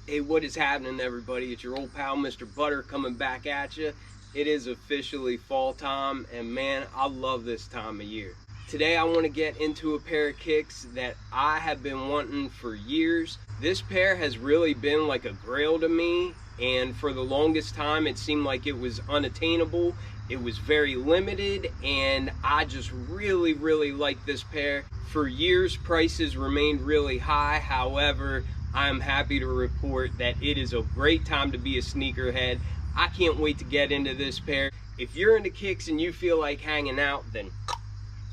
Hey, what is happening, everybody? It's your old pal, Mr. Butter, coming back at you. It is officially fall time, and man, I love this time of year. Today, I want to get into a pair of kicks that I have been wanting for years. This pair has really been like a grail to me, and for the longest time, it seemed like it was unattainable. It was very limited, and I just really like this pair. For years, prices remained really high. However, I'm happy to report that it is a great time to be a sneakerhead. I can't wait to get into this pair. If you're into kicks and you feel like hanging out, then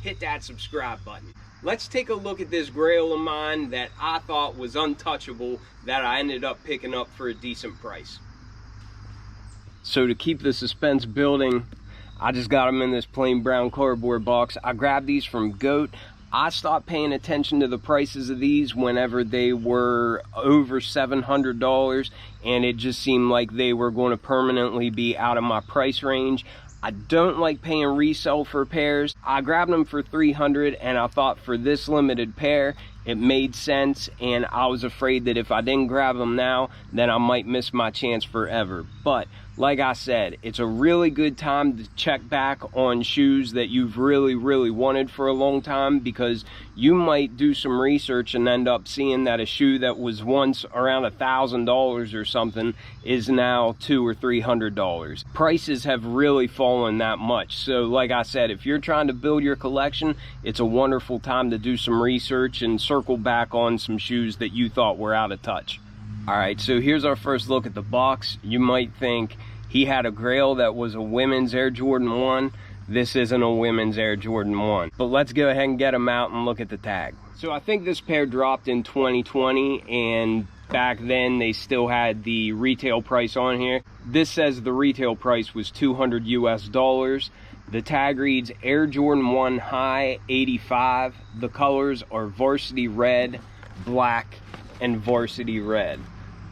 hit that subscribe button. Let's take a look at this grail of mine that I thought was untouchable that I ended up picking up for a decent price. So to keep the suspense building, I just got them in this plain brown cardboard box. I grabbed these from GOAT. I stopped paying attention to the prices of these whenever they were over $700, and it just seemed like they were going to permanently be out of my price range. I don't like paying resale for pairs. I grabbed them for $300, and I thought for this limited pair it made sense, and I was afraid that if I didn't grab them now, then I might miss my chance forever. But like I said, it's a really good time to check back on shoes that you've really wanted for a long time, because you might do some research and end up seeing that a shoe that was once around $1,000 or something is now $200 or $300. Prices have really fallen that much. So like I said, if you're trying to build your collection, it's a wonderful time to do some research and circle back on some shoes that you thought were out of touch. Alright, so here's our first look at the box. You might think he had a grail that was a women's Air Jordan 1. This isn't a women's Air Jordan 1. But let's go ahead and get them out and look at the tag. So I think this pair dropped in 2020, and back then they still had the retail price on here. This says the retail price was $200 US. The tag reads Air Jordan 1 High 85. The colors are varsity red, black, and varsity red.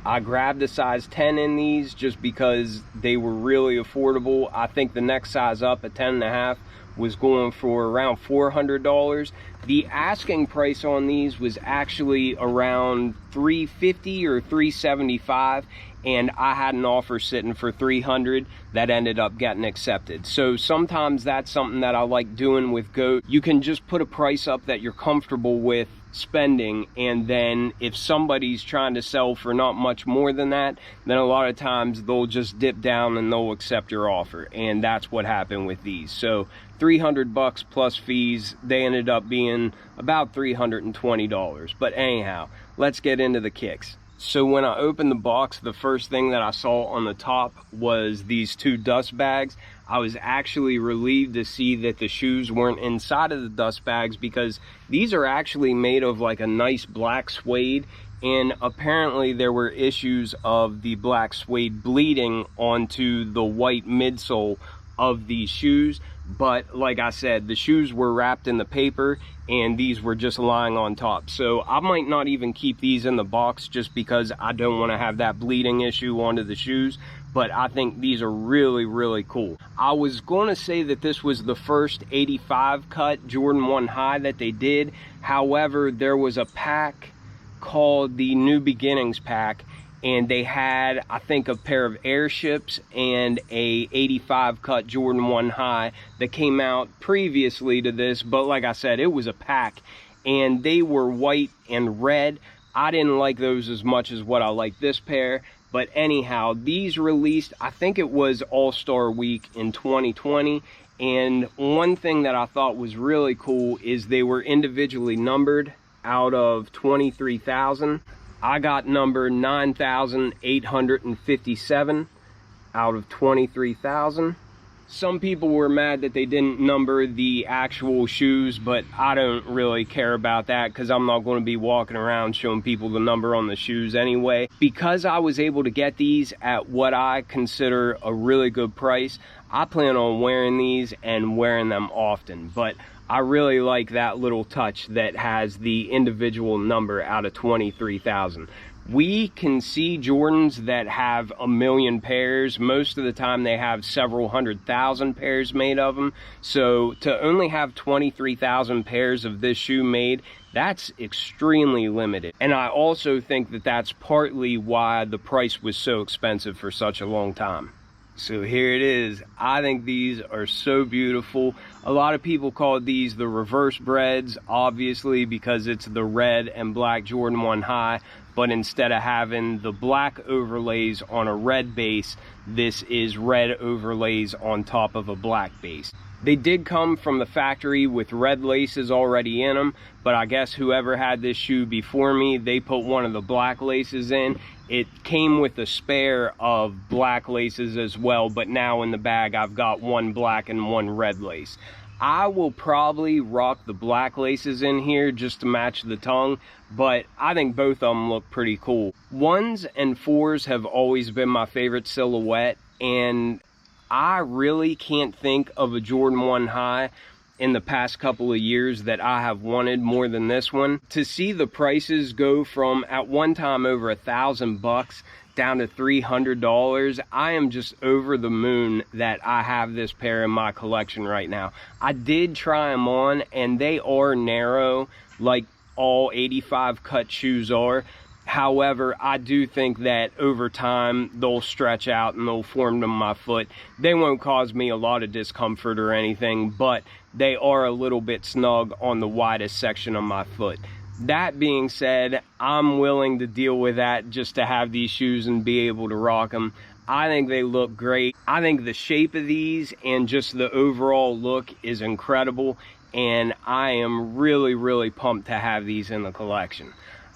I grabbed a size 10 in these just because they were really affordable. I think the next size up at 10.5 was going for around $400. The asking price on these was actually around $350 or $375, and I had an offer sitting for $300 that ended up getting accepted. So sometimes that's something that I like doing with GOAT. You can just put a price up that you're comfortable with spending, and then if somebody's trying to sell for not much more than that, then a lot of times they'll just dip down and they'll accept your offer, and that's what happened with these. So $300 plus fees, they ended up being about $320. But anyhow, let's get into the kicks. So when I opened the box, the first thing that I saw on the top was these two dust bags. I was actually relieved to see that the shoes weren't inside of the dust bags, because these are actually made of like a nice black suede, and apparently there were issues of the black suede bleeding onto the white midsole of these shoes. But like I said, the shoes were wrapped in the paper and these were just lying on top. So I might not even keep these in the box just because I don't want to have that bleeding issue onto the shoes. But I think these are really cool. I was going to say that this was the first 85 cut Jordan 1 High that they did. However, there was a pack called the New Beginnings pack, and they had, I think, a pair of airships and a 85 cut Jordan 1 High that came out previously to this. But like I said, it was a pack, and they were white and red. I didn't like those as much as what I like this pair. But anyhow, these released, I think it was All-Star Week in 2020. And one thing that I thought was really cool is they were individually numbered out of 23,000. I got number 9,857 out of 23,000. Some people were mad that they didn't number the actual shoes, but I don't really care about that because I'm not going to be walking around showing people the number on the shoes anyway. Because I was able to get these at what I consider a really good price, I plan on wearing these and wearing them often. But I really like that little touch that has the individual number out of 23,000. We can see Jordans that have 1 million pairs. Most of the time they have several 100,000 pairs made of them. So to only have 23,000 pairs of this shoe made, That's extremely limited. And I also think that that's partly why the price was so expensive for such a long time. So here it is. I think these are so beautiful. A lot of people call these the reverse breads, obviously because it's the red and black Jordan 1 High, but instead of having the black overlays on a red base, this is red overlays on top of a black base. They did come from the factory with red laces already in them, but I guess whoever had this shoe before me, they put one of the black laces in. It came with a spare of black laces as well, but now in the bag I've got one black and one red lace. I will probably rock the black laces in here just to match the tongue, but I think both of them look pretty cool. 1s and 4s have always been my favorite silhouette, and I really can't think of a Jordan 1 High in the past couple of years that I have wanted more than this one. To see the prices go from at one time over $1,000 down to $300, I am just over the moon that I have this pair in my collection right now. I did try them on and they are narrow like all 85 cut shoes are. However, I do think that over time they'll stretch out and they'll form to my foot. They won't cause me a lot of discomfort or anything, but they are a little bit snug on the widest section of my foot. That being said, I'm willing to deal with that just to have these shoes and be able to rock them. I think they look great. I think the shape of these and just the overall look is incredible, and I am really pumped to have these in the collection.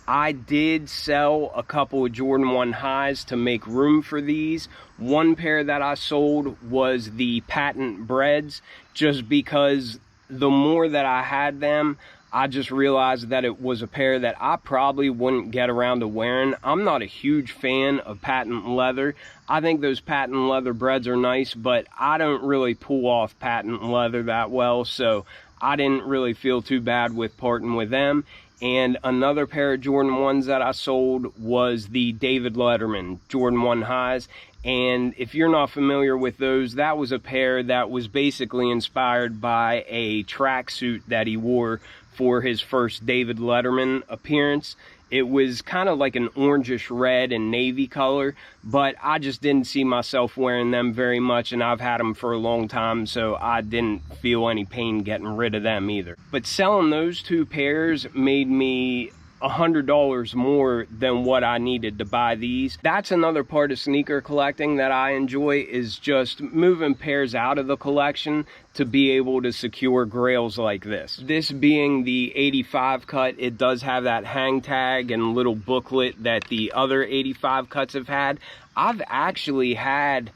I did sell a couple of Jordan 1 Highs to make room for these. One pair that I sold was the patent breads, just because the more that I had them, I just realized that it was a pair that I probably wouldn't get around to wearing. I'm not a huge fan of patent leather. I think those patent leather breads are nice, but I don't really pull off patent leather that well, so I didn't really feel too bad with parting with them. And another pair of Jordan 1s that I sold was the David Letterman Jordan 1 Highs. And if you're not familiar with those, that was a pair that was basically inspired by a tracksuit that he wore for his first David Letterman appearance. It was kind of like an orangish red and navy color, but I just didn't see myself wearing them very much, and I've had them for a long time, so I didn't feel any pain getting rid of them either. But selling those two pairs made me $100 more than what I needed to buy these. That's another part of sneaker collecting that I enjoy, is just moving pairs out of the collection to be able to secure grails like this. This being the 85 cut, it does have that hang tag and little booklet that the other 85 cuts have had. I've actually had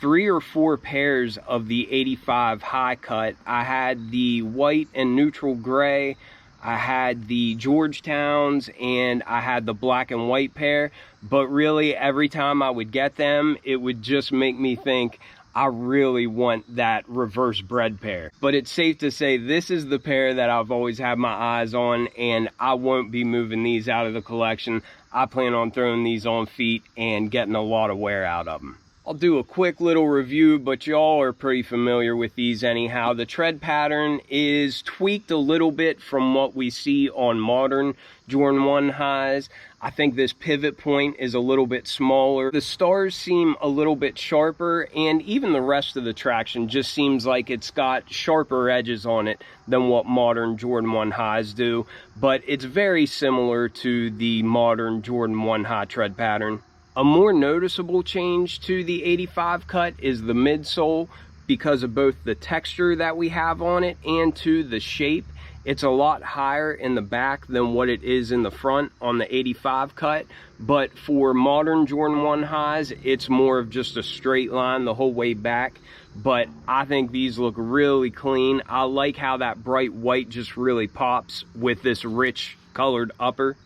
3 or 4 pairs of the 85 high cut. I had the white and neutral gray, I had the Georgetowns, and I had the black and white pair, but really every time I would get them, it would just make me think, I really want that reverse bread pair. But it's safe to say this is the pair that I've always had my eyes on, and I won't be moving these out of the collection. I plan on throwing these on feet and getting a lot of wear out of them. I'll do a quick little review, but y'all are pretty familiar with these anyhow. The tread pattern is tweaked a little bit from what we see on modern Jordan 1 Highs. I think this pivot point is a little bit smaller. The stars seem a little bit sharper, and even the rest of the traction just seems like it's got sharper edges on it than what modern Jordan 1 Highs do. But it's very similar to the modern Jordan 1 High tread pattern. A more noticeable change to the 85 cut is the midsole, because of both the texture that we have on it and to the shape. It's a lot higher in the back than what it is in the front on the 85 cut, but for modern Jordan 1 Highs, it's more of just a straight line the whole way back. But I think these look really clean. I like how that bright white just really pops with this rich colored upper.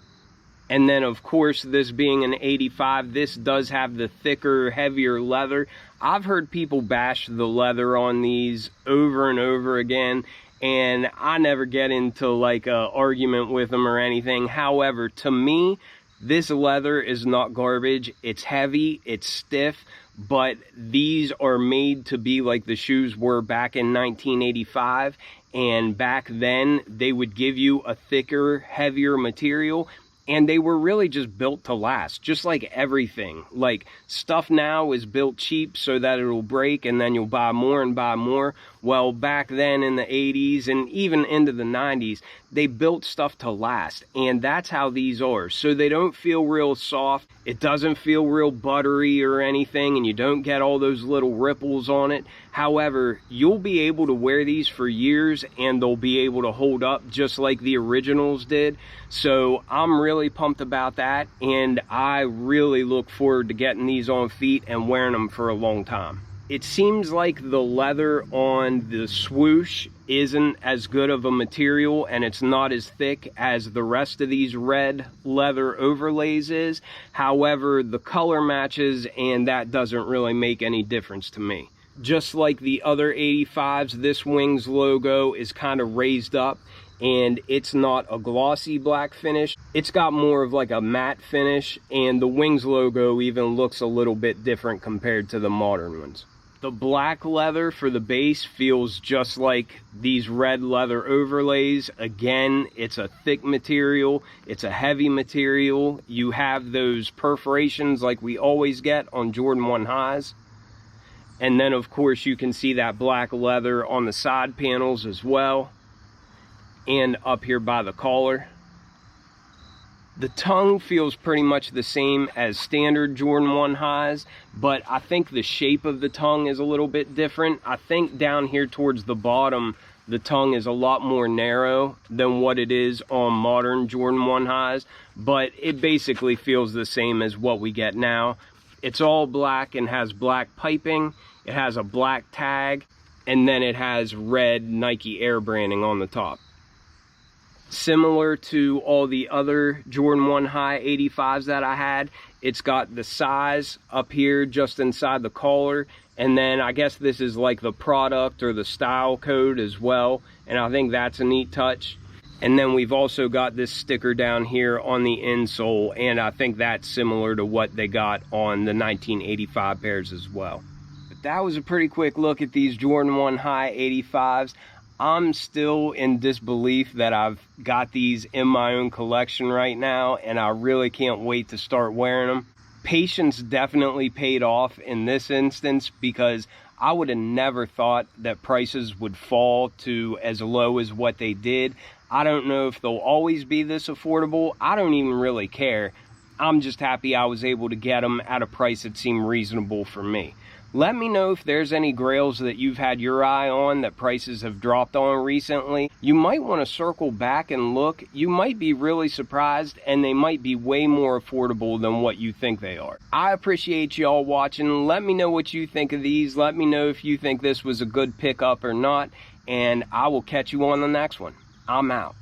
And then, of course, this being an 85, this does have the thicker, heavier leather. I've heard people bash the leather on these over and over again, and I never get into like a argument with them or anything. However, to me, This leather is not garbage. It's heavy, it's stiff, but these are made to be like the shoes were back in 1985. And back then, they would give you a thicker, heavier material, and they were really just built to last, just like everything. Like, stuff now is built cheap so that it'll break and then you'll buy more and buy more. Well, back then in the 80s and even into the 90s, they built stuff to last, and that's how these are. So they don't feel real soft, it doesn't feel real buttery or anything, and you don't get all those little ripples on it. However, you'll be able to wear these for years and they'll be able to hold up just like the originals did. So I'm really pumped about that, and I really look forward to getting these on feet and wearing them for a long time. It seems like the leather on the swoosh isn't as good of a material, and it's not as thick as the rest of these red leather overlays is. However, the color matches, and that doesn't really make any difference to me. Just like the other 85s, this Wings logo is kind of raised up, and it's not a glossy black finish. It's got more of like a matte finish, and the Wings logo even looks a little bit different compared to the modern ones. The black leather for the base feels just like these red leather overlays. Again, it's a thick material, it's a heavy material. You have those perforations like we always get on Jordan 1 highs. And then of course you can see that black leather on the side panels as well, and up here by the collar. The tongue feels pretty much the same as standard Jordan 1 highs, but I think the shape of the tongue is a little bit different. I think down here towards the bottom, the tongue is a lot more narrow than what it is on modern Jordan 1 highs, but it basically feels the same as what we get now. It's all black and has black piping, it has a black tag, and then it has red Nike Air branding on the top. Similar to all the other Jordan 1 high 85s that I had, it's got the size up here just inside the collar, and then I guess this is like the product or the style code as well, and I think that's a neat touch. And then we've also got this sticker down here on the insole, and I think that's similar to what they got on the 1985 pairs as well. But that was a pretty quick look at these Jordan 1 high 85s. I'm still in disbelief that I've got these in my own collection right now, and I really can't wait to start wearing them. Patience definitely paid off in this instance, because I would have never thought that prices would fall to as low as what they did. I don't know if they'll always be this affordable. I don't even really care. I'm just happy I was able to get them at a price that seemed reasonable for me. Let me know if there's any grails that you've had your eye on that prices have dropped on recently. You might want to circle back and look. You might be really surprised, and they might be way more affordable than what you think they are. I appreciate y'all watching. Let me know what you think of these. Let me know if you think this was a good pickup or not, and I will catch you on the next one. I'm out.